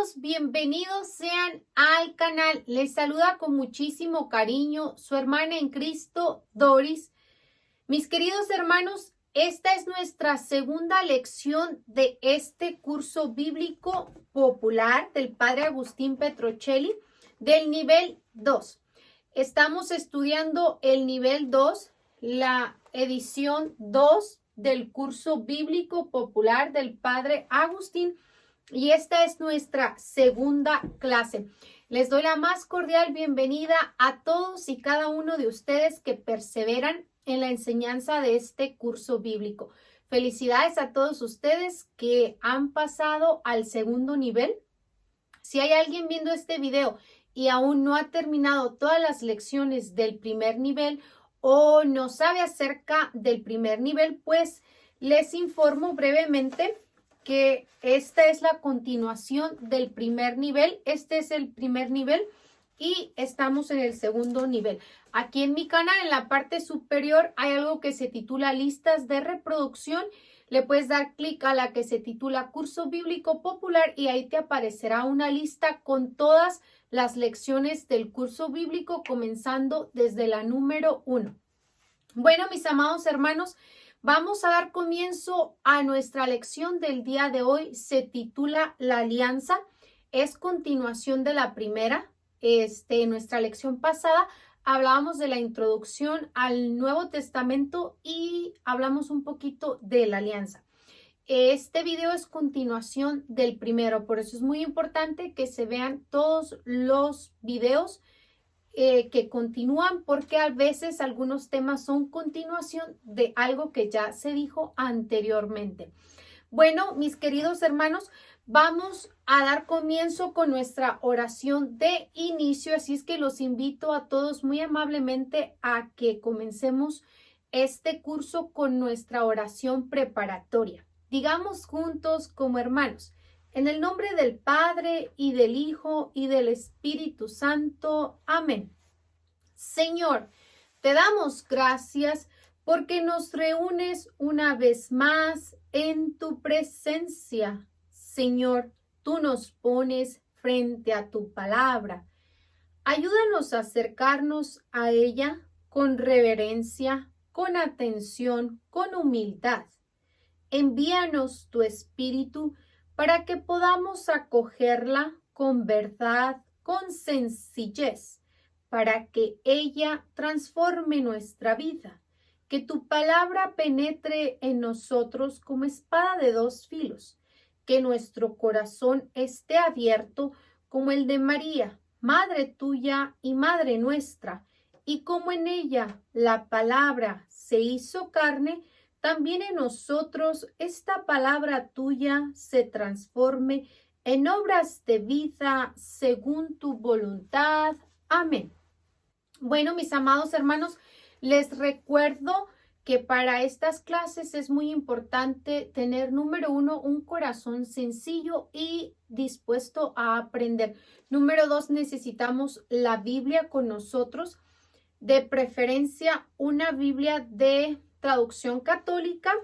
hermanos, bienvenidos sean al canal. Les saluda con muchísimo cariño su hermana en Cristo, Doris. Mis queridos hermanos, esta es nuestra segunda lección de este curso bíblico popular del Padre Agustín Petrocelli del nivel 2. Estamos estudiando el nivel 2, la edición 2 del curso bíblico popular del Padre Agustín. Y esta es nuestra segunda clase. Les doy la más cordial bienvenida a todos y cada uno de ustedes que perseveran en la enseñanza de este curso bíblico. Felicidades a todos ustedes que han pasado al segundo nivel. Si hay alguien viendo este video y aún no ha terminado todas las lecciones del primer nivel o no sabe acerca del primer nivel, pues les informo brevemente que esta es la continuación del primer nivel. Este es el primer nivel y estamos en el segundo nivel. Aquí en mi canal, en la parte superior, hay algo que se titula listas de reproducción. Le puedes dar clic a la que se titula Curso Bíblico Popular y ahí te aparecerá una lista con todas las lecciones del curso bíblico, comenzando desde la número 1. Bueno, mis amados hermanos, vamos a dar comienzo a nuestra lección del día de hoy. Se titula La Alianza. Es continuación de la primera. En nuestra lección pasada hablábamos de la introducción al Nuevo Testamento y hablamos un poquito de la alianza. Este video es continuación del primero, por eso es muy importante que se vean todos los videos que continúan, porque a veces algunos temas son continuación de algo que ya se dijo anteriormente. Bueno, mis queridos hermanos, vamos a dar comienzo con nuestra oración de inicio, así es que los invito a todos muy amablemente a que comencemos este curso con nuestra oración preparatoria. Digamos juntos como hermanos: en el nombre del Padre, y del Hijo, y del Espíritu Santo. Amén. Señor, te damos gracias porque nos reúnes una vez más en tu presencia. Señor, tú nos pones frente a tu palabra. Ayúdanos a acercarnos a ella con reverencia, con atención, con humildad. Envíanos tu Espíritu para que podamos acogerla con verdad, con sencillez, para que ella transforme nuestra vida. Que tu palabra penetre en nosotros como espada de dos filos. Que nuestro corazón esté abierto como el de María, Madre tuya y Madre nuestra, y como en ella la palabra se hizo carne, también en nosotros esta palabra tuya se transforme en obras de vida según tu voluntad. Amén. Bueno, mis amados hermanos, les recuerdo que para estas clases es muy importante tener, número 1, un corazón sencillo y dispuesto a aprender. Número 2, necesitamos la Biblia con nosotros, de preferencia una Biblia de traducción católica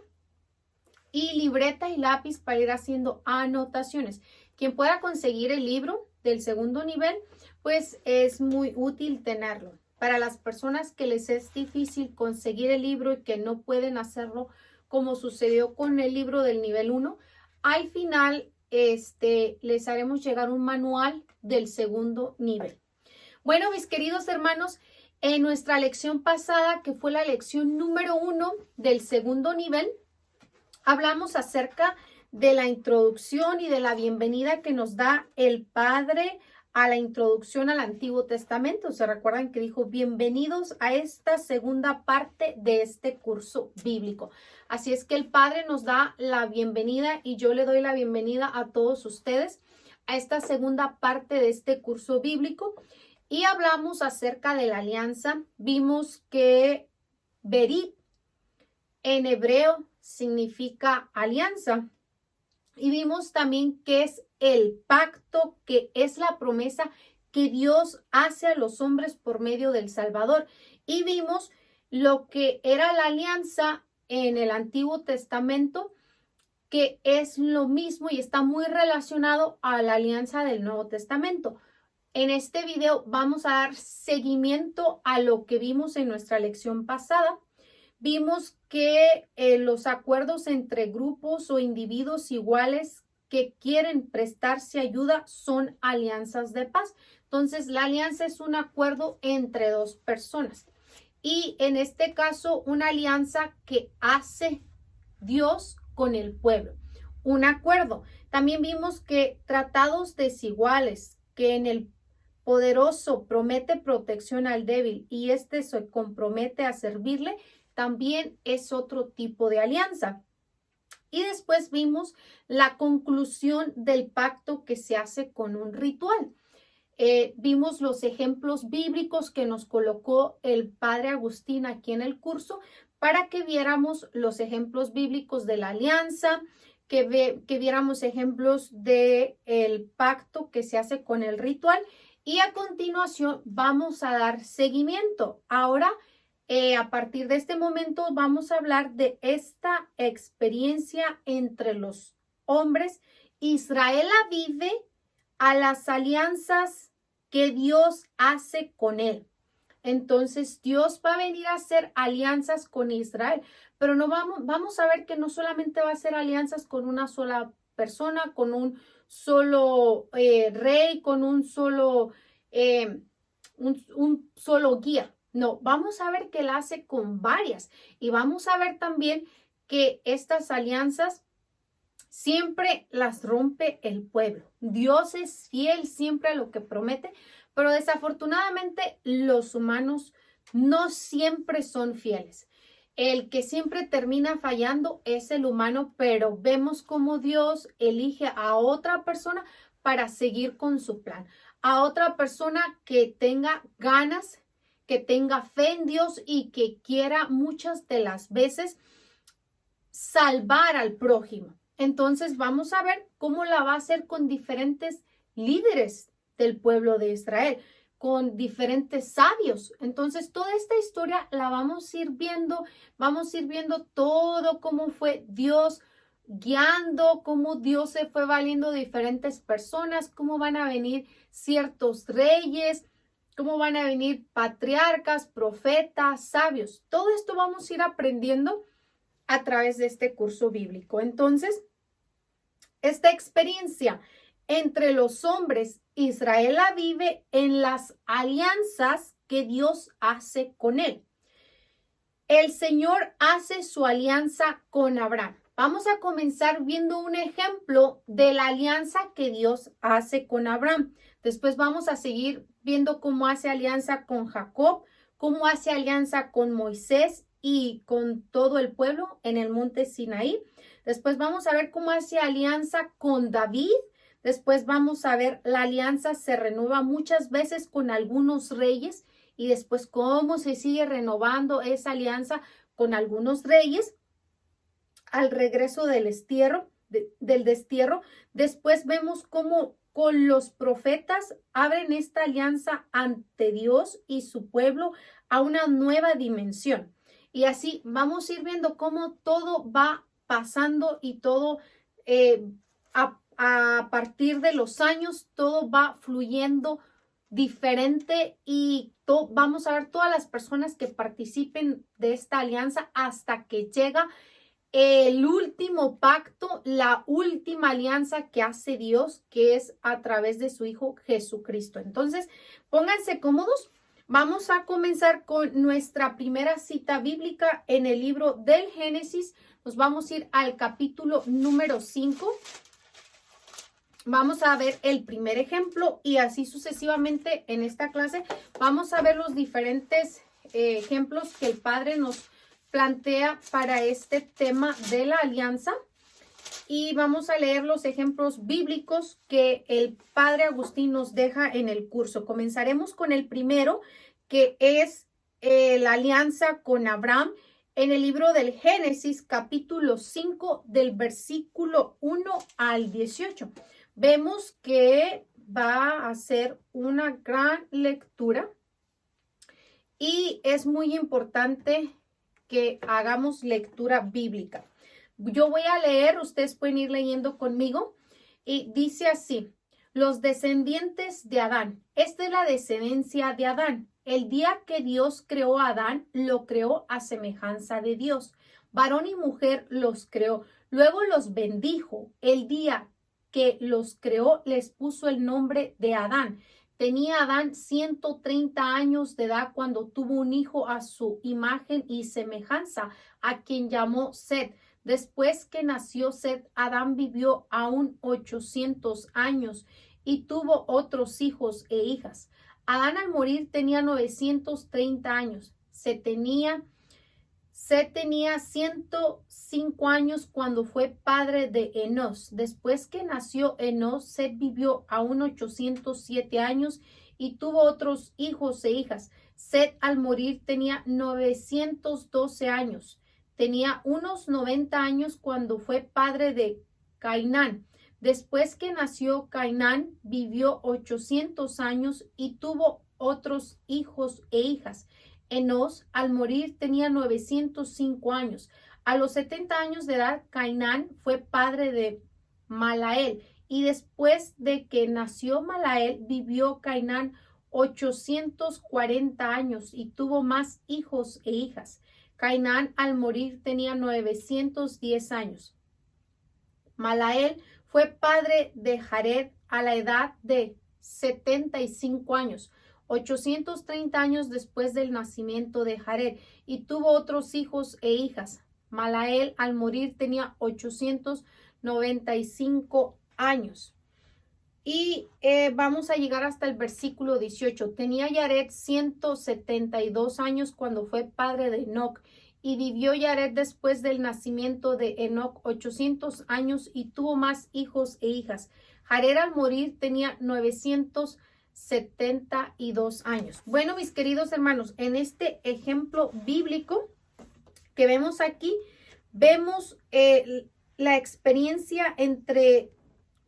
y libreta y lápiz para ir haciendo anotaciones. Quien pueda conseguir el libro del segundo nivel, pues es muy útil tenerlo. Para las personas que les es difícil conseguir el libro y que no pueden hacerlo, como sucedió con el libro del nivel 1, al final les haremos llegar un manual del segundo nivel. Bueno, mis queridos hermanos, en nuestra lección pasada, que fue la lección número 1 del segundo nivel, hablamos acerca de la introducción y de la bienvenida que nos da el Padre a la introducción al Antiguo Testamento. ¿Se recuerdan que dijo: bienvenidos a esta segunda parte de este curso bíblico? Así es que el Padre nos da la bienvenida y yo le doy la bienvenida a todos ustedes a esta segunda parte de este curso bíblico. Y hablamos acerca de la alianza. Vimos que Berit en hebreo significa alianza. Y vimos también que es el pacto, que es la promesa que Dios hace a los hombres por medio del Salvador. Y vimos lo que era la alianza en el Antiguo Testamento, que es lo mismo y está muy relacionado a la alianza del Nuevo Testamento. En este video vamos a dar seguimiento a lo que vimos en nuestra lección pasada. Vimos que los acuerdos entre grupos o individuos iguales que quieren prestarse ayuda son alianzas de paz. Entonces, la alianza es un acuerdo entre dos personas. Y en este caso, una alianza que hace Dios con el pueblo. Un acuerdo. También vimos que tratados desiguales, que en el poderoso promete protección al débil y este se compromete a servirle, también es otro tipo de alianza. Y después vimos la conclusión del pacto que se hace con un ritual. Vimos los ejemplos bíblicos que nos colocó el padre Agustín aquí en el curso para que viéramos los ejemplos bíblicos de la alianza, que viéramos ejemplos del pacto que se hace con el ritual. Y a continuación vamos a dar seguimiento. Ahora, a partir de este momento, vamos a hablar de esta experiencia entre los hombres. Israel vive a las alianzas que Dios hace con él. Entonces, Dios va a venir a hacer alianzas con Israel, pero no vamos a ver que no solamente va a hacer alianzas con una sola persona, con un solo rey, con un solo guía. No, vamos a ver que la hace con varias y vamos a ver también que estas alianzas siempre las rompe el pueblo. Dios es fiel siempre a lo que promete, pero desafortunadamente los humanos no siempre son fieles. El que siempre termina fallando es el humano, pero vemos cómo Dios elige a otra persona para seguir con su plan. A otra persona que tenga ganas, que tenga fe en Dios y que quiera muchas de las veces salvar al prójimo. Entonces vamos a ver cómo la va a hacer con diferentes líderes del pueblo de Israel, con diferentes sabios. Entonces toda esta historia la vamos a ir viendo todo cómo fue Dios guiando, cómo Dios se fue valiendo de diferentes personas, cómo van a venir ciertos reyes, cómo van a venir patriarcas, profetas, sabios. Todo esto vamos a ir aprendiendo a través de este curso bíblico. Entonces, esta experiencia entre los hombres, Israel la vive en las alianzas que Dios hace con él. El Señor hace su alianza con Abraham. Vamos a comenzar viendo un ejemplo de la alianza que Dios hace con Abraham. Después vamos a seguir viendo cómo hace alianza con Jacob, cómo hace alianza con Moisés y con todo el pueblo en el monte Sinaí. Después vamos a ver cómo hace alianza con David. Después vamos a ver la alianza se renueva muchas veces con algunos reyes y después cómo se sigue renovando esa alianza con algunos reyes al regreso del destierro. Después vemos cómo con los profetas abren esta alianza ante Dios y su pueblo a una nueva dimensión. Y así vamos a ir viendo cómo todo va pasando y todo a partir de los años, todo va fluyendo diferente y vamos a ver todas las personas que participen de esta alianza hasta que llega el último pacto, la última alianza que hace Dios, que es a través de su Hijo Jesucristo. Entonces, pónganse cómodos. Vamos a comenzar con nuestra primera cita bíblica en el libro del Génesis. Nos vamos a ir al capítulo número 5. Vamos a ver el primer ejemplo y así sucesivamente en esta clase vamos a ver los diferentes ejemplos que el Padre nos plantea para este tema de la alianza. Y vamos a leer los ejemplos bíblicos que el Padre Agustín nos deja en el curso. Comenzaremos con el primero, que es la alianza con Abraham en el libro del Génesis, capítulo 5, del versículo 1 al 18. Vemos que va a ser una gran lectura y es muy importante que hagamos lectura bíblica. Yo voy a leer, ustedes pueden ir leyendo conmigo. Y dice así, los descendientes de Adán. Esta es la descendencia de Adán. El día que Dios creó a Adán, lo creó a semejanza de Dios. Varón y mujer los creó. Luego los bendijo. El día que los creó, les puso el nombre de Adán. Tenía Adán 130 años de edad cuando tuvo un hijo a su imagen y semejanza, a quien llamó Set. Después que nació Set, Adán vivió aún 800 años y tuvo otros hijos e hijas. Adán al morir tenía 930 años. Set tenía 105 años cuando fue padre de Enos. Después que nació Enos, Set vivió aún 807 años y tuvo otros hijos e hijas. Set al morir tenía 912 años. Tenía unos 90 años cuando fue padre de Cainán. Después que nació Cainán, vivió 800 años y tuvo otros hijos e hijas. Enos, al morir, tenía 905 años. A los 70 años de edad, Cainán fue padre de Malael. Y después de que nació Malael, vivió Cainán 840 años y tuvo más hijos e hijas. Cainán al morir tenía 910 años. Malael fue padre de Jared a la edad de 75 años, 830 años después del nacimiento de Jared, y tuvo otros hijos e hijas. Malael al morir tenía 895 años. Y vamos a llegar hasta el versículo 18. Tenía Jared 172 años cuando fue padre de Enoc. Y vivió Jared después del nacimiento de Enoc 800 años y tuvo más hijos e hijas. Jared al morir tenía 972 años. Bueno, mis queridos hermanos, en este ejemplo bíblico que vemos aquí, vemos la experiencia entre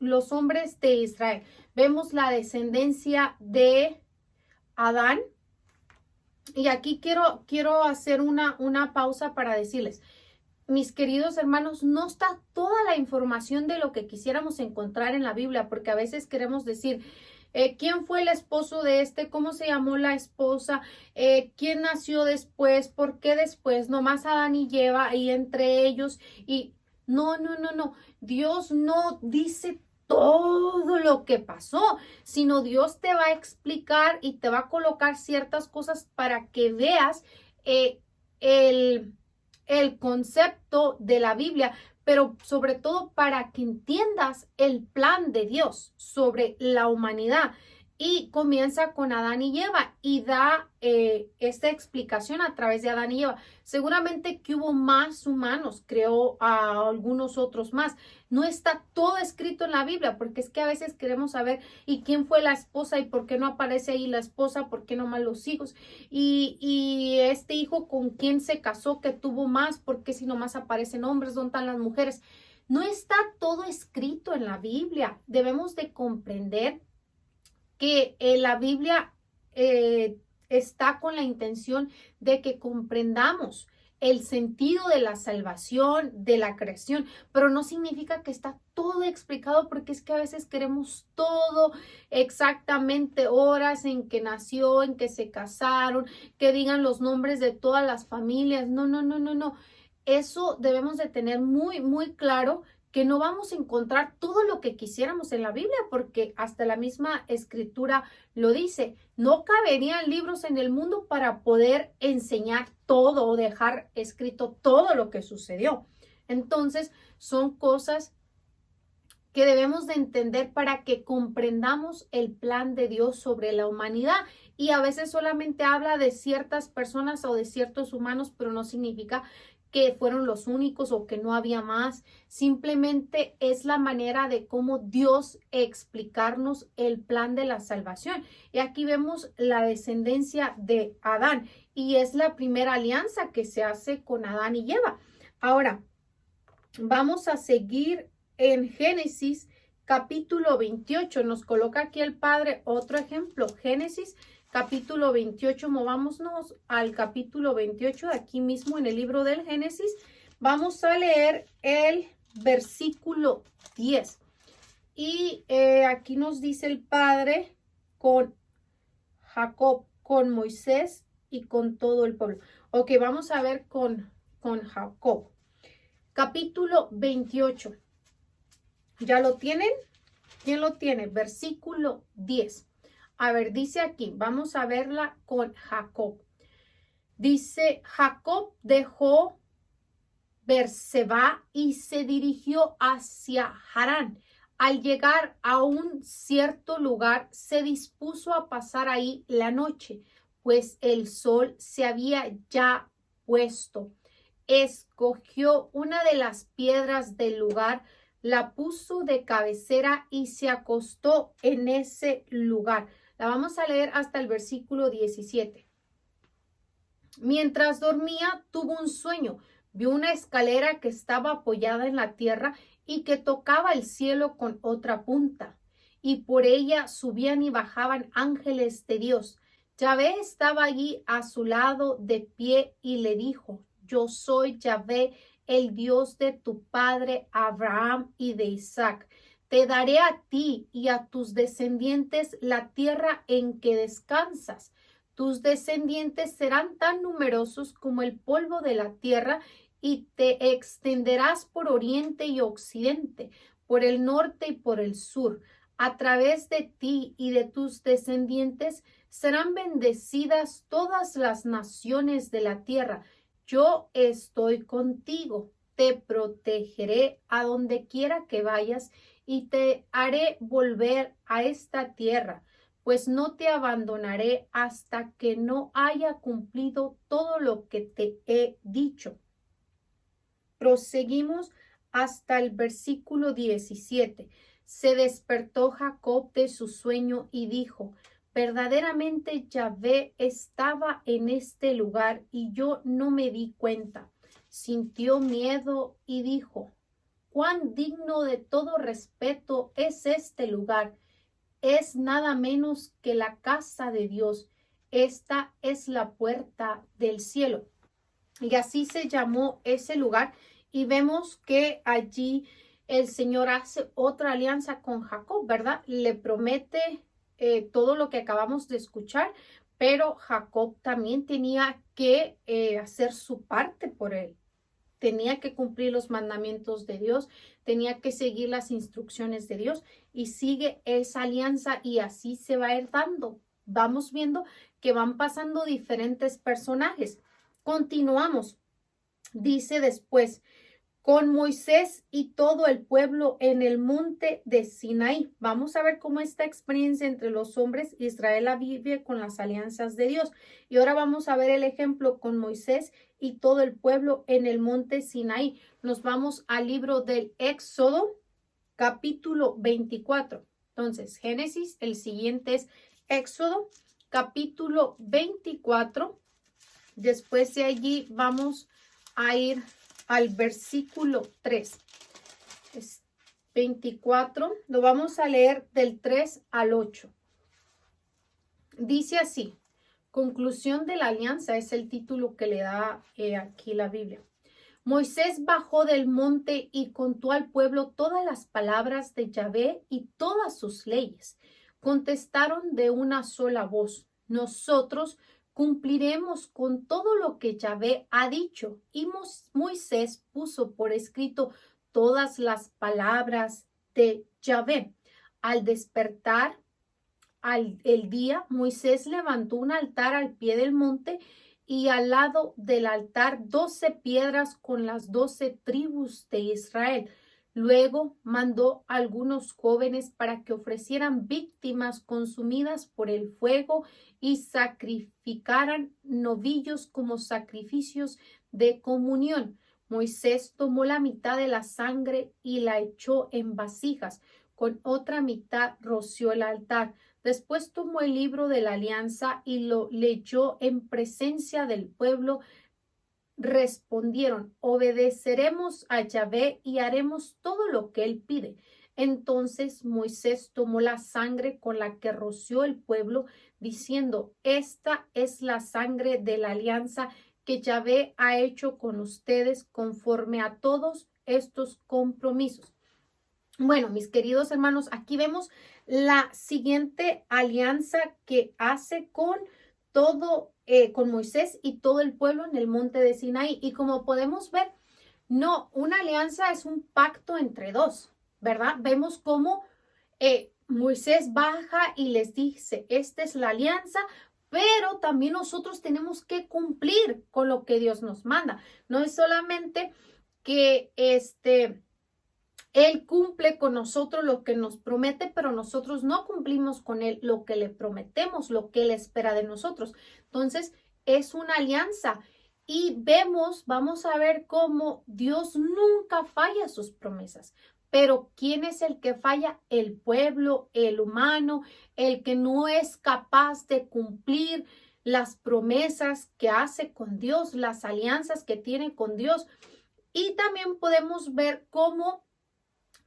los hombres de Israel. Vemos la descendencia de Adán. Y aquí quiero hacer una pausa para decirles, mis queridos hermanos, no está toda la información de lo que quisiéramos encontrar en la Biblia, porque a veces queremos decir, ¿quién fue el esposo de este? ¿Cómo se llamó la esposa? ¿Quién nació después? ¿Por qué después? Nomás Adán y Eva y entre ellos. Y no. Dios no dice todo lo que pasó, sino Dios te va a explicar y te va a colocar ciertas cosas para que veas el concepto de la Biblia, pero sobre todo para que entiendas el plan de Dios sobre la humanidad. Y comienza con Adán y Eva y da esta explicación a través de Adán y Eva. Seguramente que hubo más humanos, creó a algunos otros más. No está todo escrito en la Biblia, porque es que a veces queremos saber y quién fue la esposa y por qué no aparece ahí la esposa, por qué nomás los hijos. Y este hijo con quién se casó, que tuvo más, por qué si nomás aparecen hombres, ¿dónde están las mujeres? No está todo escrito en la Biblia. Debemos de comprender que la Biblia está con la intención de que comprendamos el sentido de la salvación, de la creación, pero no significa que está todo explicado, porque es que a veces queremos todo exactamente, horas en que nació, en que se casaron, que digan los nombres de todas las familias. No. Eso debemos de tener muy claro, que no vamos a encontrar todo lo que quisiéramos en la Biblia, porque hasta la misma escritura lo dice. No caberían libros en el mundo para poder enseñar todo o dejar escrito todo lo que sucedió. Entonces, son cosas que debemos de entender para que comprendamos el plan de Dios sobre la humanidad. Y a veces solamente habla de ciertas personas o de ciertos humanos, pero no significa que fueron los únicos o que no había más. Simplemente es la manera de cómo Dios explicarnos el plan de la salvación. Y aquí vemos la descendencia de Adán y es la primera alianza que se hace con Adán y Eva. Ahora, vamos a seguir en Génesis capítulo 28. Nos coloca aquí el Padre otro ejemplo. Génesis capítulo 28, movámonos al capítulo 28 de aquí mismo en el libro del Génesis. Vamos a leer el versículo 10. Y aquí nos dice el Padre con Jacob, con Moisés y con todo el pueblo. Ok, vamos a ver con Jacob. Capítulo 28. ¿Ya lo tienen? ¿Quién lo tiene? Versículo 10. A ver, dice aquí, vamos a verla con Jacob. Dice, Jacob dejó Berseba y se dirigió hacia Harán. Al llegar a un cierto lugar, se dispuso a pasar ahí la noche, pues el sol se había ya puesto. Escogió una de las piedras del lugar, la puso de cabecera y se acostó en ese lugar. La vamos a leer hasta el versículo 17. Mientras dormía, tuvo un sueño. Vio una escalera que estaba apoyada en la tierra y que tocaba el cielo con otra punta, y por ella subían y bajaban ángeles de Dios. Yahvé estaba allí a su lado de pie y le dijo: Yo soy Yahvé, el Dios de tu padre Abraham y de Isaac. Te daré a ti y a tus descendientes la tierra en que descansas. Tus descendientes serán tan numerosos como el polvo de la tierra, y te extenderás por oriente y occidente, por el norte y por el sur. A través de ti y de tus descendientes serán bendecidas todas las naciones de la tierra. Yo estoy contigo, te protegeré a donde quiera que vayas y te haré volver a esta tierra, pues no te abandonaré hasta que no haya cumplido todo lo que te he dicho. Proseguimos hasta el versículo 17. Se despertó Jacob de su sueño y dijo: verdaderamente Yahvé estaba en este lugar y yo no me di cuenta. Sintió miedo y dijo: cuán digno de todo respeto es este lugar. Es nada menos que la casa de Dios. Esta es la puerta del cielo. Y así se llamó ese lugar. Y vemos que allí el Señor hace otra alianza con Jacob, ¿verdad? Le promete todo lo que acabamos de escuchar, pero Jacob también tenía que hacer su parte por él. Tenía que cumplir los mandamientos de Dios, tenía que seguir las instrucciones de Dios, y sigue esa alianza y así se va a ir dando. Vamos viendo que van pasando diferentes personajes. Continuamos. Dice después: con Moisés y todo el pueblo en el monte de Sinaí. Vamos a ver cómo esta experiencia entre los hombres Israel la vive con las alianzas de Dios. Y ahora vamos a ver el ejemplo con Moisés y todo el pueblo en el monte Sinaí. Nos vamos al libro del Éxodo, capítulo 24. Entonces, Génesis, el siguiente es Éxodo, capítulo 24. Después de allí vamos a ir al versículo 3. Es 24, lo vamos a leer del 3 al 8. Dice así: conclusión de la alianza es el título que le da aquí la Biblia. Moisés bajó del monte y contó al pueblo todas las palabras de Yahvé y todas sus leyes. Contestaron de una sola voz: nosotros cumpliremos con todo lo que Yahvé ha dicho. Y Moisés puso por escrito todas las palabras de Yahvé. Al despertar el día, Moisés levantó un altar al pie del monte y al lado del altar 12 piedras con las 12 tribus de Israel. Luego mandó a algunos jóvenes para que ofrecieran víctimas consumidas por el fuego y sacrificaran novillos como sacrificios de comunión. Moisés tomó la mitad de la sangre y la echó en vasijas. Con otra mitad roció el altar. Después tomó el libro de la alianza y lo leyó en presencia del pueblo. Respondieron: obedeceremos a Yahvé y haremos todo lo que él pide. Entonces Moisés tomó la sangre con la que roció el pueblo, diciendo: esta es la sangre de la alianza que Yahvé ha hecho con ustedes conforme a todos estos compromisos. Bueno, mis queridos hermanos, aquí vemos la siguiente alianza que hace con con Moisés y todo el pueblo en el monte de Sinaí. Y como podemos ver, no, una alianza es un pacto entre dos, ¿verdad? Vemos cómo Moisés baja y les dice, esta es la alianza, pero también nosotros tenemos que cumplir con lo que Dios nos manda. No es solamente que Él cumple con nosotros lo que nos promete, pero nosotros no cumplimos con Él lo que le prometemos, lo que Él espera de nosotros. Entonces, es una alianza. Y vamos a ver cómo Dios nunca falla sus promesas. Pero ¿quién es el que falla? El pueblo, el humano, el que no es capaz de cumplir las promesas que hace con Dios, las alianzas que tiene con Dios. Y también podemos ver cómo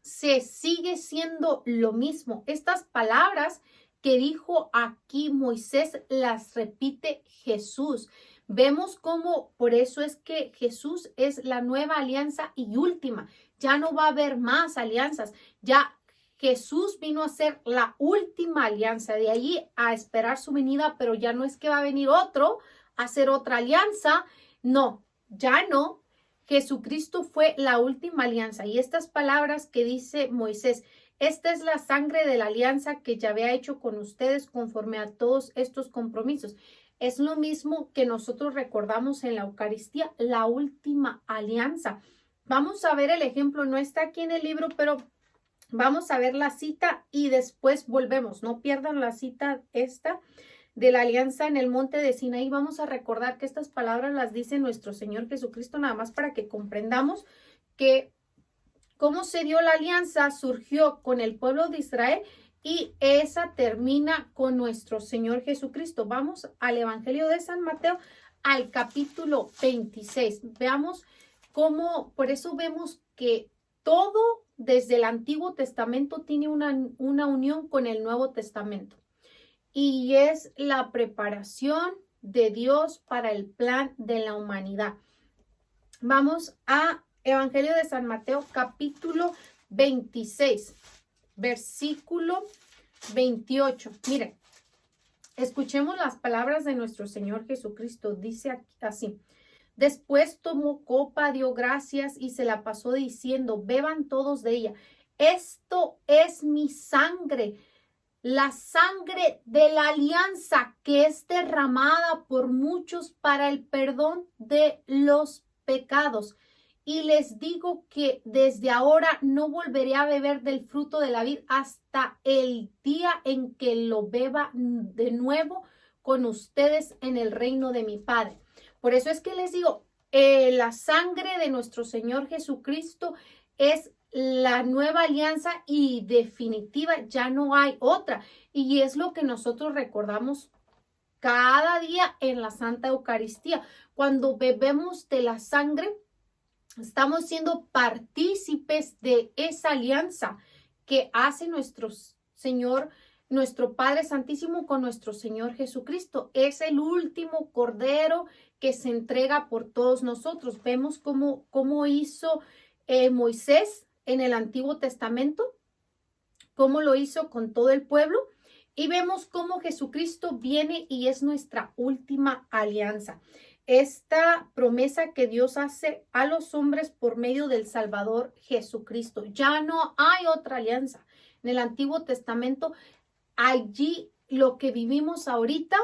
se sigue siendo lo mismo. Estas palabras que dijo aquí Moisés las repite Jesús. Vemos cómo por eso es que Jesús es la nueva alianza y última. Ya no va a haber más alianzas. Ya Jesús vino a ser la última alianza. De allí a esperar su venida, pero ya no es que va a venir otro a hacer otra alianza. No, ya no. Jesucristo fue la última alianza. Y estas palabras que dice Moisés, esta es la sangre de la alianza que Yahvé ha hecho con ustedes conforme a todos estos compromisos. Es lo mismo que nosotros recordamos en la Eucaristía, la última alianza. Vamos a ver el ejemplo, no está aquí en el libro, pero vamos a ver la cita y después volvemos. No pierdan la cita esta de la alianza en el monte de Sinaí. Vamos a recordar que estas palabras las dice nuestro Señor Jesucristo, nada más para que comprendamos que cómo se dio la alianza, surgió con el pueblo de Israel y esa termina con nuestro Señor Jesucristo. Vamos al Evangelio de San Mateo, al capítulo 26. Veamos cómo, por eso vemos que todo desde el Antiguo Testamento tiene una unión con el Nuevo Testamento. Y es la preparación de Dios para el plan de la humanidad. Vamos a Evangelio de San Mateo, capítulo 26, versículo 28. Miren, escuchemos las palabras de nuestro Señor Jesucristo. Dice así. Después tomó copa, dio gracias y se la pasó diciendo, beban todos de ella. Esto es mi sangre, la sangre de la alianza que es derramada por muchos para el perdón de los pecados. Y les digo que desde ahora no volveré a beber del fruto de la vid hasta el día en que lo beba de nuevo con ustedes en el reino de mi Padre. Por eso es que les digo, la sangre de nuestro Señor Jesucristo es la nueva alianza y definitiva, ya no hay otra. Y es lo que nosotros recordamos cada día en la Santa Eucaristía. Cuando bebemos de la sangre, estamos siendo partícipes de esa alianza que hace nuestro Señor, nuestro Padre Santísimo con nuestro Señor Jesucristo. Es el último cordero que se entrega por todos nosotros. Vemos cómo hizo Moisés en el Antiguo Testamento, cómo lo hizo con todo el pueblo. Y vemos cómo Jesucristo viene y es nuestra última alianza. Esta promesa que Dios hace a los hombres por medio del Salvador Jesucristo. Ya no hay otra alianza. En el Antiguo Testamento, allí lo que vivimos ahorita,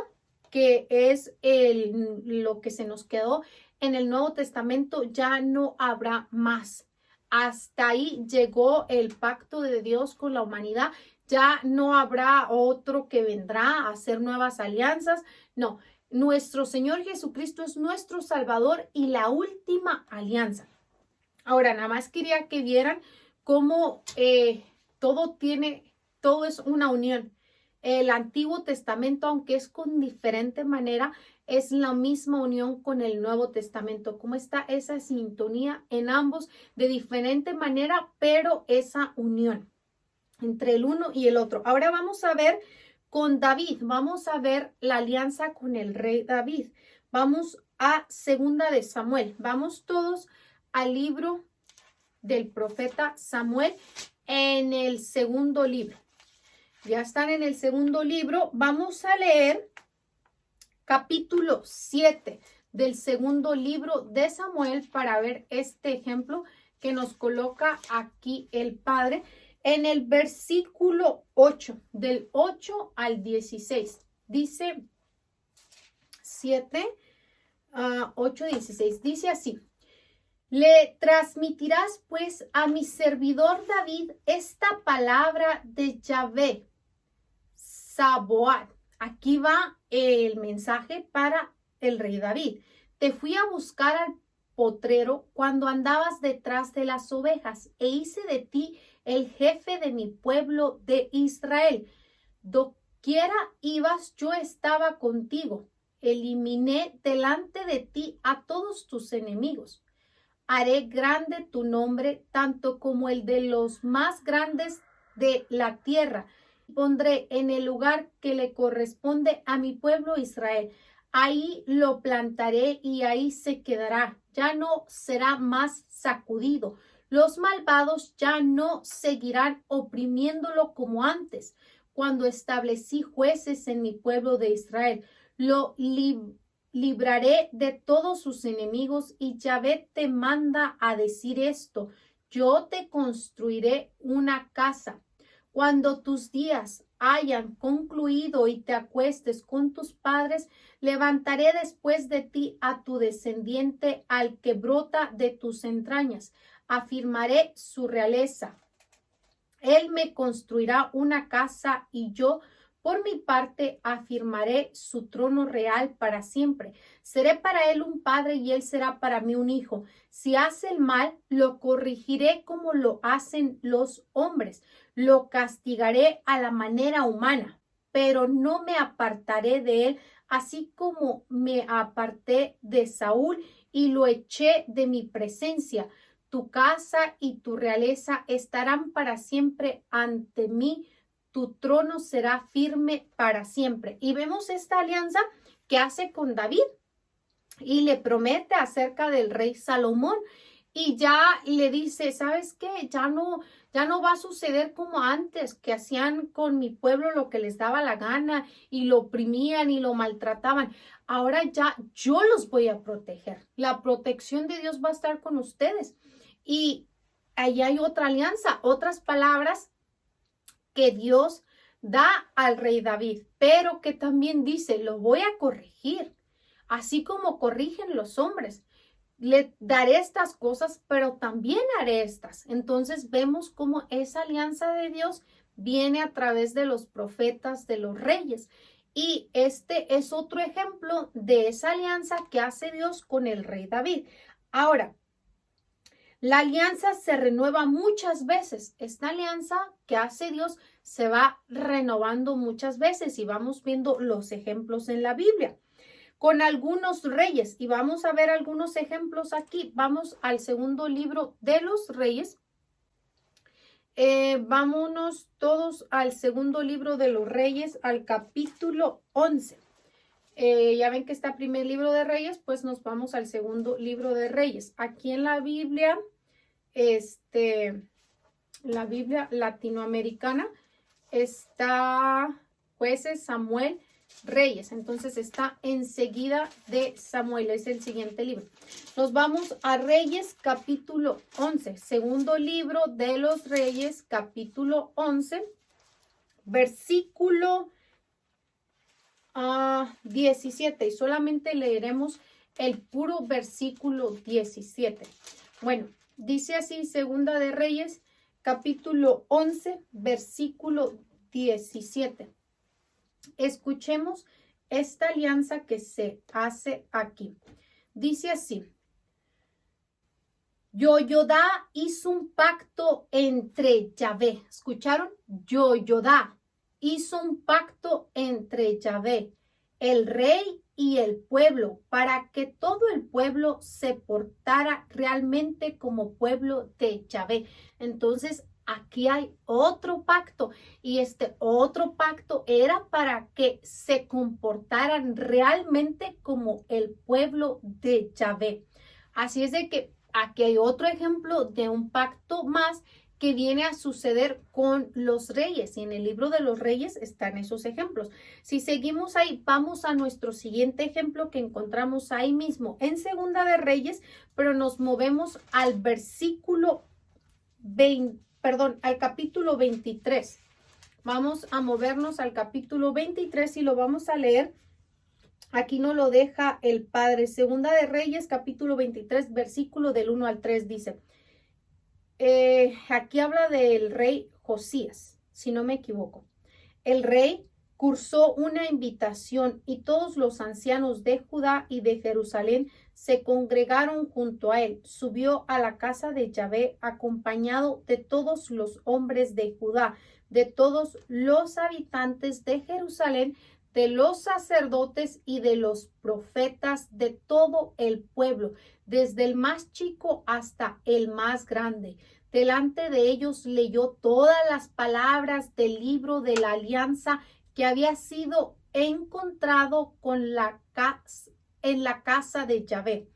que es lo que se nos quedó en el Nuevo Testamento, ya no habrá más. Hasta ahí llegó el pacto de Dios con la humanidad. Ya no habrá otro que vendrá a hacer nuevas alianzas. No, nuestro Señor Jesucristo es nuestro Salvador y la última alianza. Ahora, nada más quería que vieran cómo todo es una unión. El Antiguo Testamento, aunque es con diferente manera, es la misma unión con el Nuevo Testamento. Cómo está esa sintonía en ambos de diferente manera, pero esa unión entre el uno y el otro. Ahora vamos a ver con David, vamos a ver la alianza con el rey David. Vamos a Segunda de Samuel. Vamos todos al libro del profeta Samuel en el segundo libro. Ya están en el segundo libro. Vamos a leer capítulo 7 del segundo libro de Samuel para ver este ejemplo que nos coloca aquí el Padre en el versículo 8, del 8 al 16. Dice 7, 8, 16. Dice así: le transmitirás pues a mi servidor David esta palabra de Yahvé, Saboat. Aquí va el mensaje para el rey David. Te fui a buscar al potrero cuando andabas detrás de las ovejas e hice de ti el jefe de mi pueblo de Israel. Doquiera ibas, yo estaba contigo. Eliminé delante de ti a todos tus enemigos. Haré grande tu nombre, tanto como el de los más grandes de la tierra. Pondré en el lugar que le corresponde a mi pueblo Israel. Ahí lo plantaré y ahí se quedará. Ya no será más sacudido. Los malvados ya no seguirán oprimiéndolo como antes, cuando establecí jueces en mi pueblo de Israel. Lo libraré de todos sus enemigos y Yahvé te manda a decir esto: yo te construiré una casa. Cuando tus días hayan concluido y te acuestes con tus padres, levantaré después de ti a tu descendiente, al que brota de tus entrañas. Afirmaré su realeza. Él me construirá una casa y yo, por mi parte, afirmaré su trono real para siempre. Seré para él un padre y él será para mí un hijo. Si hace el mal, lo corregiré como lo hacen los hombres. Lo castigaré a la manera humana, pero no me apartaré de él, así como me aparté de Saúl y lo eché de mi presencia. Tu casa y tu realeza estarán para siempre ante mí. Tu trono será firme para siempre. Y vemos esta alianza que hace con David y le promete acerca del rey Salomón. Y ya le dice, ¿sabes qué? Ya no va a suceder como antes, que hacían con mi pueblo lo que les daba la gana y lo oprimían y lo maltrataban. Ahora ya yo los voy a proteger. La protección de Dios va a estar con ustedes. Y ahí hay otra alianza, otras palabras que Dios da al rey David, pero que también dice, lo voy a corregir, así como corrigen los hombres. Le daré estas cosas, pero también haré estas. Entonces vemos cómo esa alianza de Dios viene a través de los profetas, de los reyes. Y este es otro ejemplo de esa alianza que hace Dios con el rey David. Ahora, la alianza se renueva muchas veces. Esta alianza que hace Dios se va renovando muchas veces y vamos viendo los ejemplos en la Biblia con algunos reyes, y vamos a ver algunos ejemplos aquí. Vamos al segundo libro de los Reyes. Vámonos todos al segundo libro de los Reyes, al capítulo 11. Ya ven que está primer libro de Reyes, pues nos vamos al segundo libro de Reyes. Aquí en la Biblia, la Biblia latinoamericana, está Jueces, Samuel, Reyes. Entonces está enseguida de Samuel, es el siguiente libro. Nos vamos a Reyes capítulo 11, segundo libro de los Reyes capítulo 11, versículo 17, y solamente leeremos el puro versículo 17. Bueno, dice así, segunda de Reyes capítulo 11, versículo 17. Escuchemos esta alianza que se hace aquí. Dice así: Yoyodá hizo un pacto entre Yahvé. ¿Escucharon? Yoyodá hizo un pacto entre Yahvé, el rey y el pueblo, para que todo el pueblo se portara realmente como pueblo de Yahvé. Entonces, aquí hay otro pacto y este otro pacto era para que se comportaran realmente como el pueblo de Yahvé. Así es de que aquí hay otro ejemplo de un pacto más que viene a suceder con los reyes, y en el libro de los reyes están esos ejemplos. Si seguimos ahí, vamos a nuestro siguiente ejemplo que encontramos ahí mismo en Segunda de Reyes, pero nos movemos al versículo 20, perdón, al capítulo 23. Vamos a movernos al capítulo 23 y lo vamos a leer. Aquí nos lo deja el Padre. Segunda de Reyes, capítulo 23, versículo del 1 al 3 dice. Aquí habla del rey Josías, si no me equivoco. El rey cursó una invitación y todos los ancianos de Judá y de Jerusalén se congregaron junto a él. Subió a la casa de Yahvé acompañado de todos los hombres de Judá, de todos los habitantes de Jerusalén, de los sacerdotes y de los profetas de todo el pueblo, desde el más chico hasta el más grande. Delante de ellos leyó todas las palabras del libro de la alianza que había sido encontrado en la casa de Yahvé.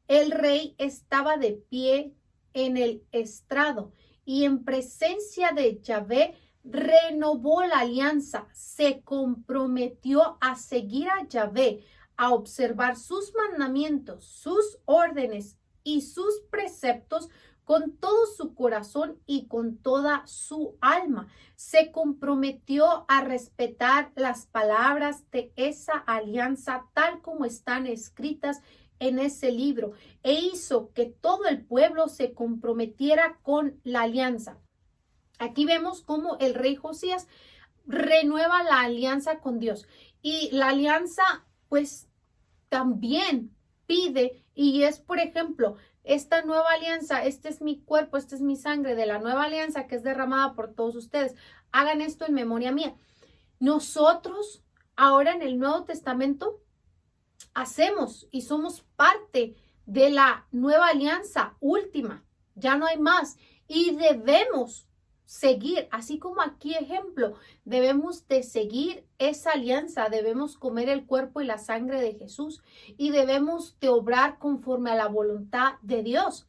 El rey estaba de pie en el estrado y en presencia de Yahvé renovó la alianza, se comprometió a seguir a Yahvé, a observar sus mandamientos, sus órdenes y sus preceptos con todo su corazón y con toda su alma. Se comprometió a respetar las palabras de esa alianza tal como están escritas en ese libro e hizo que todo el pueblo se comprometiera con la alianza. Aquí vemos cómo el rey Josías renueva la alianza con Dios y la alianza pues también pide y es, por ejemplo, esta nueva alianza, este es mi cuerpo, esta es mi sangre de la nueva alianza que es derramada por todos ustedes. Hagan esto en memoria mía. Nosotros ahora en el Nuevo Testamento hacemos y somos parte de la nueva alianza última. Ya no hay más y debemos seguir, así como aquí ejemplo, debemos de seguir esa alianza, debemos comer el cuerpo y la sangre de Jesús y debemos de obrar conforme a la voluntad de Dios.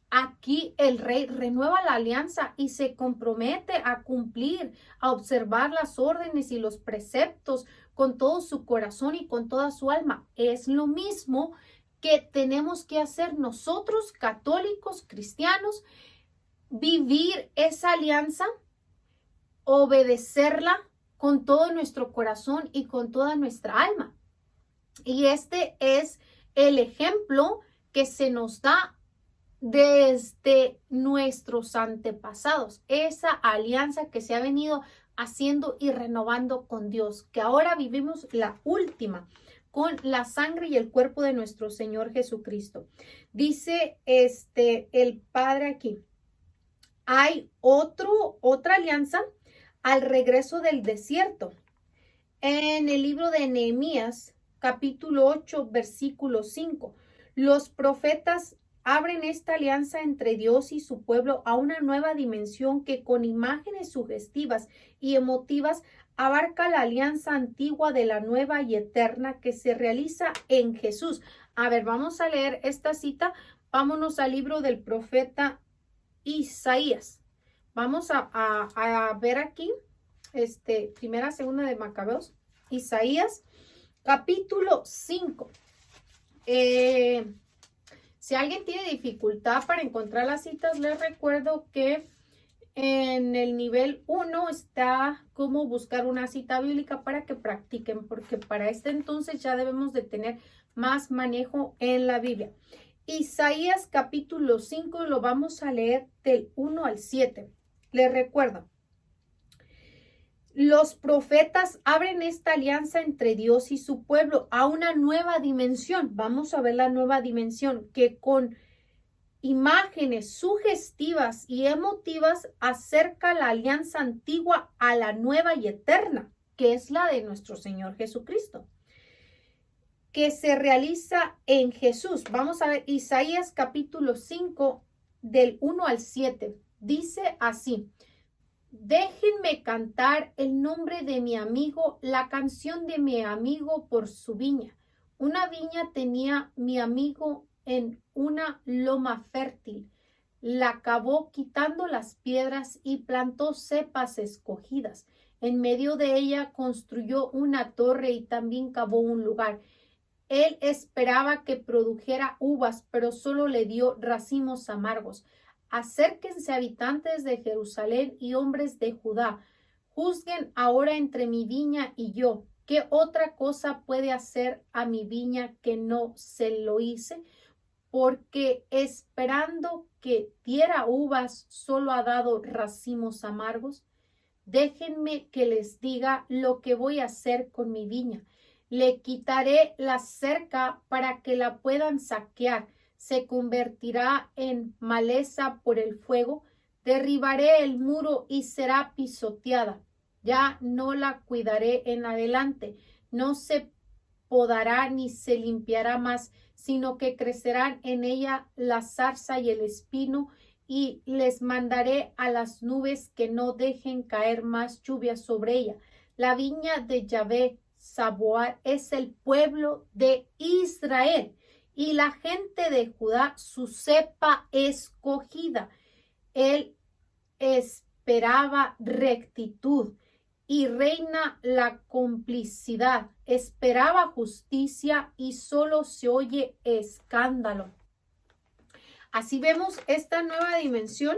Aquí el rey renueva la alianza y se compromete a cumplir, a observar las órdenes y los preceptos con todo su corazón y con toda su alma. Es lo mismo que tenemos que hacer nosotros, católicos, cristianos, vivir esa alianza, obedecerla con todo nuestro corazón y con toda nuestra alma. Y este es el ejemplo que se nos da desde nuestros antepasados, esa alianza que se ha venido haciendo y renovando con Dios, que ahora vivimos la última con la sangre y el cuerpo de nuestro Señor Jesucristo. Dice el Padre aquí. Hay otra alianza al regreso del desierto. En el libro de Nehemías, capítulo 8, versículo 5, los profetas abren esta alianza entre Dios y su pueblo a una nueva dimensión que con imágenes sugestivas y emotivas abarca la alianza antigua de la nueva y eterna que se realiza en Jesús. A ver, vamos a leer esta cita. Vámonos al libro del profeta Isaías. Vamos a ver aquí, primera, segunda de Macabeos, Isaías, capítulo 5. Si alguien tiene dificultad para encontrar las citas, les recuerdo que en el nivel 1 está cómo buscar una cita bíblica para que practiquen, porque para este entonces ya debemos de tener más manejo en la Biblia. Isaías capítulo 5 lo vamos a leer del 1 al 7. Les recuerdo, los profetas abren esta alianza entre Dios y su pueblo a una nueva dimensión. Vamos a ver la nueva dimensión que con imágenes sugestivas y emotivas acerca la alianza antigua a la nueva y eterna, que es la de nuestro Señor Jesucristo, que se realiza en Jesús. Vamos a ver Isaías capítulo 5 del 1 al 7. Dice así: déjenme cantar el nombre de mi amigo, la canción de mi amigo por su viña. Una viña tenía mi amigo en una loma fértil. La cavó quitando las piedras y plantó cepas escogidas. En medio de ella construyó una torre y también cavó un lugar. Él esperaba que produjera uvas, pero solo le dio racimos amargos. Acérquense, habitantes de Jerusalén y hombres de Judá. Juzguen ahora entre mi viña y yo. ¿Qué otra cosa puede hacer a mi viña que no se lo hice? Porque esperando que diera uvas, solo ha dado racimos amargos. Déjenme que les diga lo que voy a hacer con mi viña. Le quitaré la cerca para que la puedan saquear. Se convertirá en maleza por el fuego. Derribaré el muro y será pisoteada. Ya no la cuidaré en adelante. No se podará ni se limpiará más, sino que crecerán en ella la zarza y el espino, y les mandaré a las nubes que no dejen caer más lluvia sobre ella. La viña de Yahvé Sabaoth es el pueblo de Israel, y la gente de Judá su cepa escogida. Él esperaba rectitud y reina la complicidad. Esperaba justicia y solo se oye escándalo. Así vemos esta nueva dimensión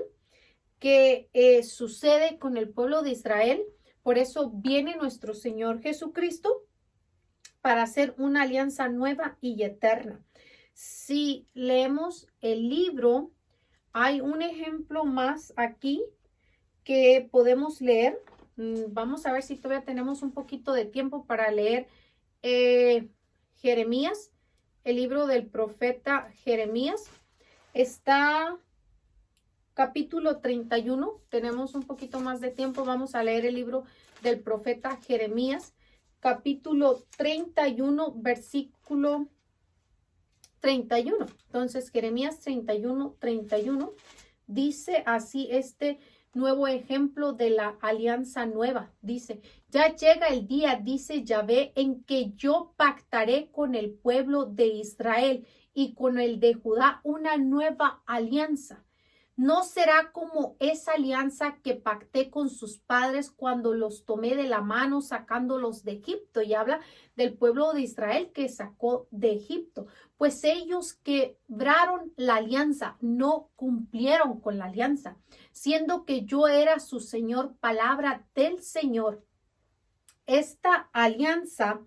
que sucede con el pueblo de Israel. Por eso viene nuestro Señor Jesucristo para hacer una alianza nueva y eterna. Si leemos el libro, hay un ejemplo más aquí que podemos leer. Vamos a ver si todavía tenemos un poquito de tiempo para leer Jeremías, el libro del profeta Jeremías. Está capítulo 31, tenemos un poquito más de tiempo, vamos a leer el libro del profeta Jeremías, capítulo 31, versículo 31. Entonces, Jeremías 31, 31, dice así este nuevo ejemplo de la alianza nueva. Dice: ya llega el día, dice Yahvé, en que yo pactaré con el pueblo de Israel y con el de Judá una nueva alianza. No será como esa alianza que pacté con sus padres cuando los tomé de la mano sacándolos de Egipto. Y habla del pueblo de Israel que sacó de Egipto. Pues ellos quebraron la alianza, no cumplieron con la alianza, siendo que yo era su Señor, palabra del Señor. Esta alianza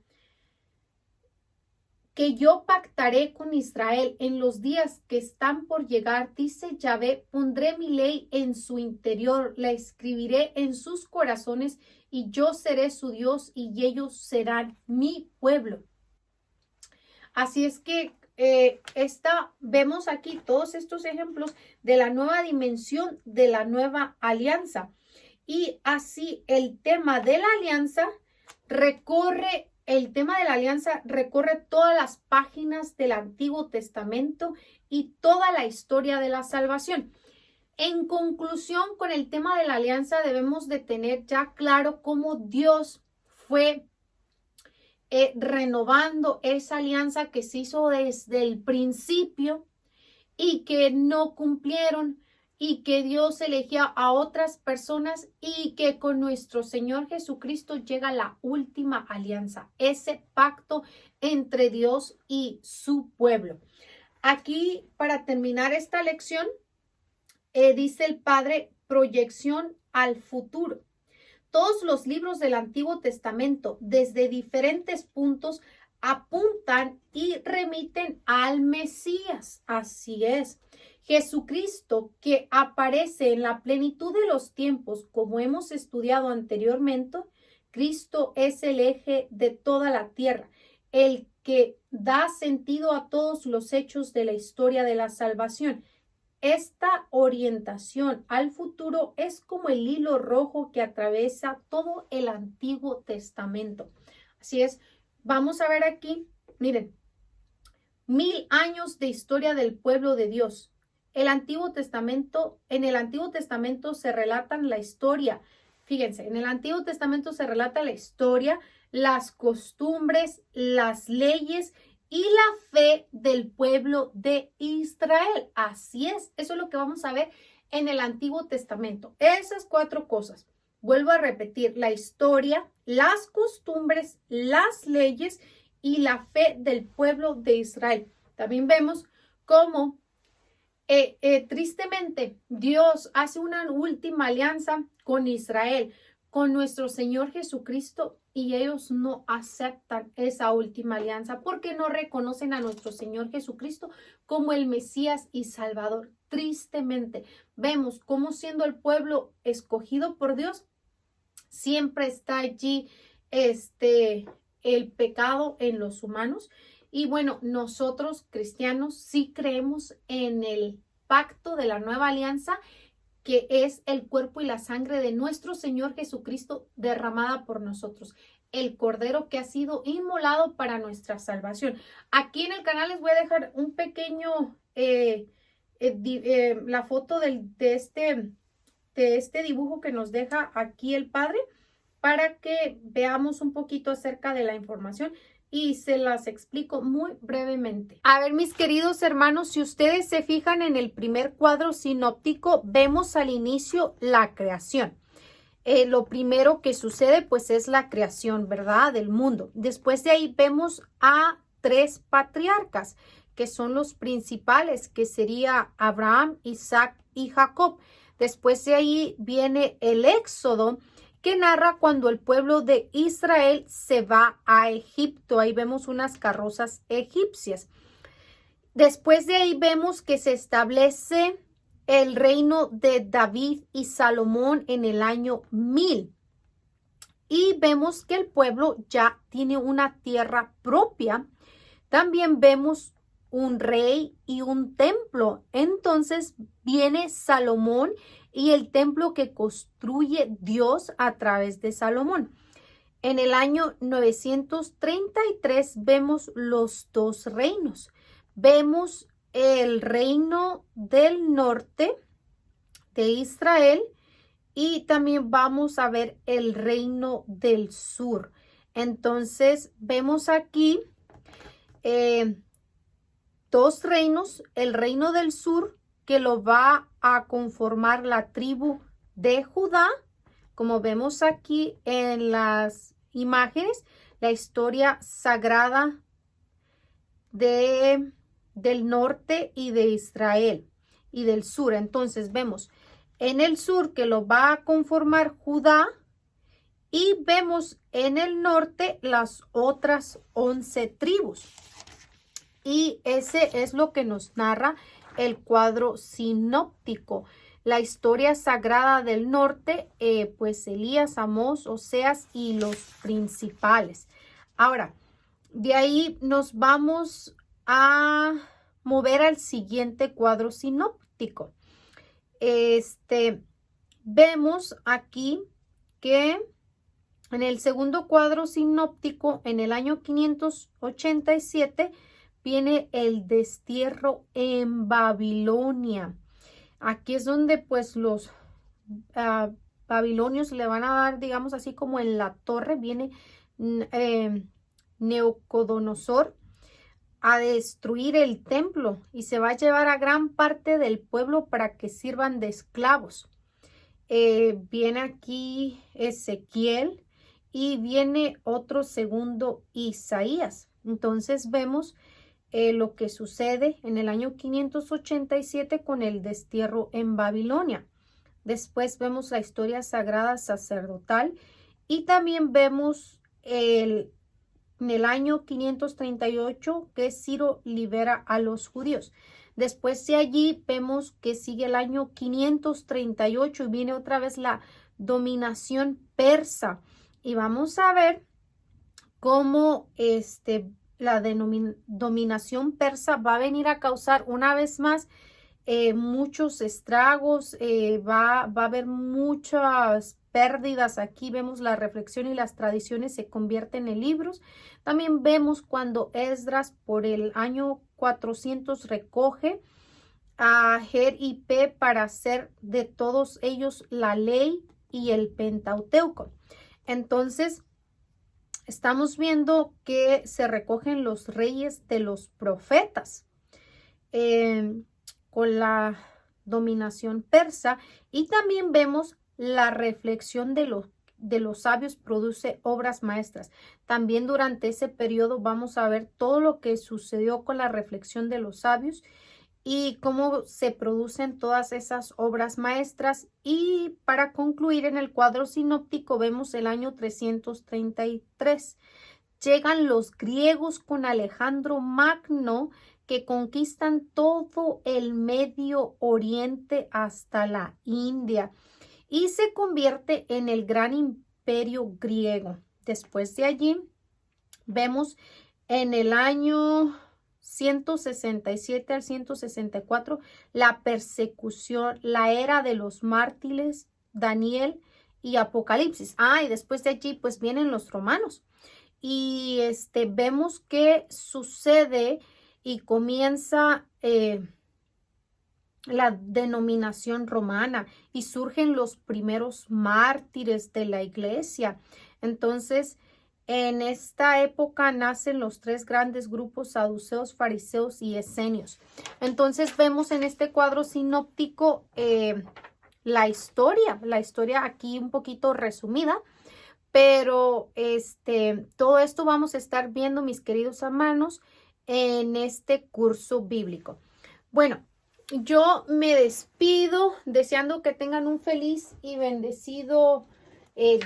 que yo pactaré con Israel en los días que están por llegar, dice Yahvé, pondré mi ley en su interior, la escribiré en sus corazones, y yo seré su Dios y ellos serán mi pueblo. Así es que vemos aquí todos estos ejemplos de la nueva dimensión de la nueva alianza. Y así el tema de la alianza recorre todas las páginas del Antiguo Testamento y toda la historia de la salvación. En conclusión, con el tema de la alianza debemos de tener ya claro cómo Dios fue renovando esa alianza que se hizo desde el principio y que no cumplieron, y que Dios elegía a otras personas, y que con nuestro Señor Jesucristo llega la última alianza, ese pacto entre Dios y su pueblo. Aquí, para terminar esta lección, dice el Padre, proyección al futuro. Todos los libros del Antiguo Testamento, desde diferentes puntos, apuntan y remiten al Mesías. Así es. Jesucristo, que aparece en la plenitud de los tiempos, como hemos estudiado anteriormente. Cristo es el eje de toda la tierra, el que da sentido a todos los hechos de la historia de la salvación. Esta orientación al futuro es como el hilo rojo que atraviesa todo el Antiguo Testamento. Así es, vamos a ver aquí, miren, 1000 años de historia del pueblo de Dios. en el Antiguo Testamento se relatan la historia. Fíjense, en el Antiguo Testamento se relata la historia, las costumbres, las leyes y la fe del pueblo de Israel. Así es, eso es lo que vamos a ver en el Antiguo Testamento. Esas 4 cosas. Vuelvo a repetir, la historia, las costumbres, las leyes y la fe del pueblo de Israel. También vemos cómo tristemente Dios hace una última alianza con Israel, con nuestro Señor Jesucristo, y ellos no aceptan esa última alianza porque no reconocen a nuestro Señor Jesucristo como el Mesías y Salvador. Tristemente vemos cómo, siendo el pueblo escogido por Dios, siempre está allí el pecado en los humanos. Y bueno, nosotros cristianos sí creemos en el pacto de la nueva alianza, que es el cuerpo y la sangre de nuestro Señor Jesucristo derramada por nosotros, el Cordero que ha sido inmolado para nuestra salvación. Aquí en el canal les voy a dejar un pequeño, la foto de este dibujo que nos deja aquí el Padre, para que veamos un poquito acerca de la información y se las explico muy brevemente. A ver, mis queridos hermanos, si ustedes se fijan en el primer cuadro sinóptico, vemos al inicio la creación. Lo primero que sucede pues es la creación, ¿verdad?, del mundo. Después de ahí vemos a 3 patriarcas, que son los principales, que sería Abraham, Isaac y Jacob. Después de ahí viene el Éxodo, que narra cuando el pueblo de Israel se va a Egipto. Ahí vemos unas carrozas egipcias. Después de ahí vemos que se establece el reino de David y Salomón en el año 1000. Y vemos que el pueblo ya tiene una tierra propia. También vemos un rey y un templo. Entonces viene Salomón y el templo que construye Dios a través de Salomón. En el año 933 vemos los 2 reinos. Vemos el reino del norte de Israel y también vamos a ver el reino del sur. Entonces vemos aquí 2 reinos, el reino del sur, que lo va a conformar la tribu de Judá, como vemos aquí en las imágenes, la historia sagrada del norte y de Israel y del sur. Entonces vemos en el sur que lo va a conformar Judá, y vemos en el norte las otras 11 tribus. Y ese es lo que nos narra el cuadro sinóptico. La historia sagrada del norte, pues Elías, Amós, Oseas y los principales. Ahora, de ahí nos vamos a mover al siguiente cuadro sinóptico. Vemos aquí que en el segundo cuadro sinóptico, en el año 587, viene el destierro en Babilonia. Aquí es donde pues los babilonios le van a dar, digamos así, como en la torre, viene Nabucodonosor a destruir el templo y se va a llevar a gran parte del pueblo para que sirvan de esclavos. Viene aquí Ezequiel y viene otro segundo Isaías. Entonces vemos lo que sucede en el año 587 con el destierro en Babilonia. Después vemos la historia sagrada sacerdotal y también vemos en el año 538 que Ciro libera a los judíos. Después de allí vemos que sigue el año 538 y viene otra vez la dominación persa. Y vamos a ver cómo la dominación persa va a venir a causar una vez más muchos estragos, va a haber muchas pérdidas. Aquí vemos la reflexión y las tradiciones se convierten en libros. También vemos cuando Esdras por el año 400 recoge a Ger y Pe para hacer de todos ellos la ley y el Pentateuco. Entonces, estamos viendo que se recogen los reyes de los profetas con la dominación persa, y también vemos la reflexión de los sabios produce obras maestras. También durante ese periodo vamos a ver todo lo que sucedió con la reflexión de los sabios y cómo se producen todas esas obras maestras. Y para concluir, en el cuadro sinóptico vemos el año 333. Llegan los griegos con Alejandro Magno, que conquistan todo el Medio Oriente hasta la India y se convierte en el gran imperio griego. Después de allí vemos en el año 167 al 164 la persecución, la era de los mártires, Daniel y Apocalipsis. Y después de allí pues vienen los romanos y vemos que sucede y comienza la denominación romana y surgen los primeros mártires de la iglesia. Entonces, en esta época nacen los tres grandes grupos: saduceos, fariseos y esenios. Entonces, vemos en este cuadro sinóptico la historia aquí un poquito resumida, pero todo esto vamos a estar viendo, mis queridos hermanos, en este curso bíblico. Bueno, yo me despido deseando que tengan un feliz y bendecido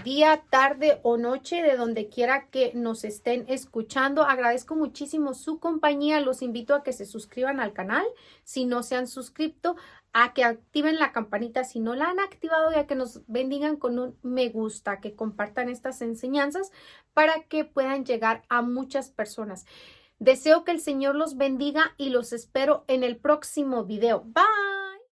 día, tarde o noche, de donde quiera que nos estén escuchando. Agradezco muchísimo su compañía. Los invito a que se suscriban al canal si no se han suscrito, a que activen la campanita si no la han activado y a que nos bendigan con un me gusta, que compartan estas enseñanzas para que puedan llegar a muchas personas. Deseo que el Señor los bendiga y los espero en el próximo video. Bye.